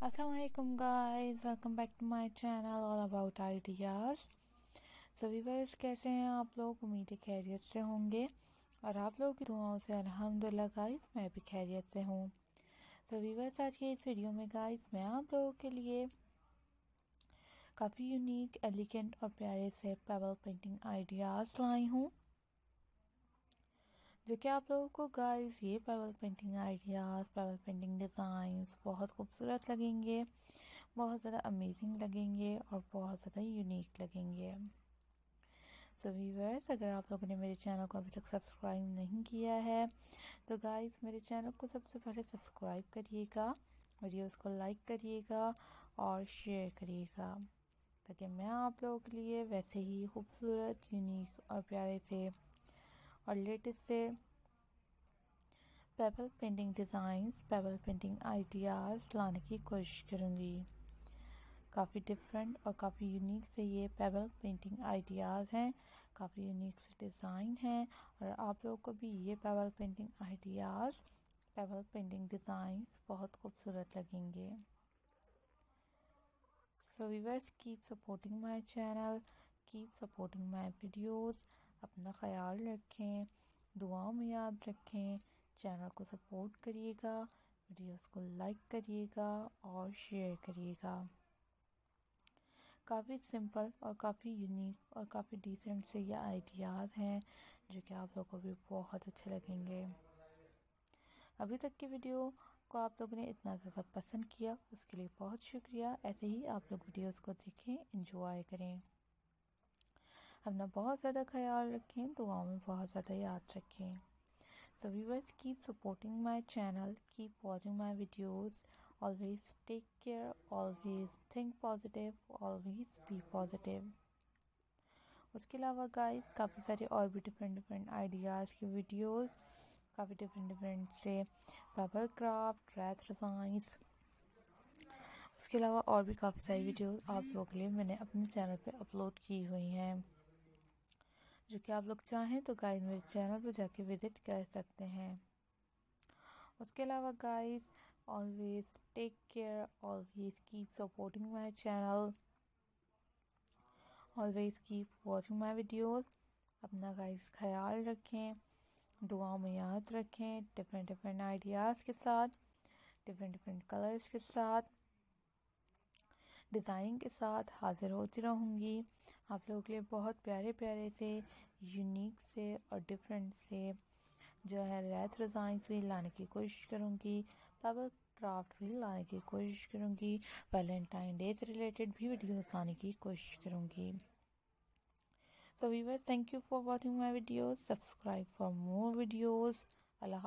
Assalamualaikum guys, welcome back to my channel all about ideas। So viewers, कैसे हैं आप लोग? उम्मीद है खैरियत से होंगे और आप लोगों की दुआओं से अल्हम्दुलिल्लाह गाइस मैं भी खैरियत से हूँ। सो व्यूअर्स, आज के इस वीडियो में गाइस मैं आप लोगों के लिए काफ़ी यूनिक, एलिगेंट और प्यारे से पेबल पेंटिंग आइडियाज़ लाई हूँ, जो कि आप लोगों को गाइस ये payable painting ideas, payable painting designs बहुत खूबसूरत लगेंगे, बहुत ज़्यादा अमेजिंग लगेंगे और बहुत ज़्यादा यूनिक लगेंगे। सो व्यूअर्स, अगर आप लोगों ने मेरे चैनल को अभी तक सब्सक्राइब नहीं किया है तो गाइस मेरे चैनल को सबसे पहले सब्सक्राइब करिएगा, वीडियोस को लाइक करिएगा और शेयर करिएगा, ताकि मैं आप लोगों के लिए वैसे ही खूबसूरत, यूनिक और प्यारे से और लेटेस्ट से payable painting designs, payable painting ideas लाने की कोशिश करूँगी। काफ़ी डिफरेंट और काफ़ी यूनिक से ये पेबल पेंटिंग आइडियाज़ हैं, काफ़ी यूनिक से डिज़ाइन हैं और आप लोगों को भी ये payable painting ideas, payable painting designs बहुत खूबसूरत लगेंगे। सो viewers, keep supporting my channel, keep supporting my videos. अपना ख्याल रखें, दुआओं में याद रखें, चैनल को सपोर्ट करिएगा, वीडियोस को लाइक करिएगा और शेयर करिएगा। काफ़ी सिंपल और काफ़ी यूनिक और काफ़ी डिसेंट से ये आइडियाज़ हैं, जो कि आप लोगों को भी बहुत अच्छे लगेंगे। अभी तक की वीडियो को आप लोगों ने इतना ज़्यादा पसंद किया, उसके लिए बहुत शुक्रिया। ऐसे ही आप लोग वीडियोस को देखें, एंजॉय करें, अपना बहुत ज़्यादा ख्याल रखें, दुआओं में बहुत ज़्यादा याद रखें। So viewers, keep supporting my channel, keep watching my videos, always take care, always think positive, always be positive. उसके अलावा गाइस काफ़ी सारे और भी डिफरेंट आइडियाज़ की वीडियोस, काफ़ी डिफरेंट से पेबल क्राफ्ट, रैथ डिज़ाइंस, उसके अलावा और भी काफ़ी सारी वीडियोस आप लोगों के लिए मैंने अपने चैनल पे अपलोड की हुई हैं, जो कि आप लोग चाहें तो गाइस मेरे चैनल पे जाके विज़िट कर सकते हैं। उसके अलावा guys, always take care, always keep supporting my channel, always keep watching my videos. अपना गाइस ख्याल रखें, दुआओं में याद रखें, डिफरेंट आइडियाज़ के साथ, डिफरेंट कलर्स के साथ, डिज़ाइन के साथ हाजिर होती रहूँगी। आप लोगों के लिए बहुत प्यारे से, यूनिक से और डिफरेंट से जो है रैथ डिज़ाइंस भी लाने की कोशिश करूँगी, पेबल क्राफ्ट भी लाने की कोशिश करूँगी, वैलेंटाइन डे से रिलेटेड भी वीडियोस लाने की कोशिश करूँगी। So viewers, thank you for watching my videos, subscribe for more videos. Allah.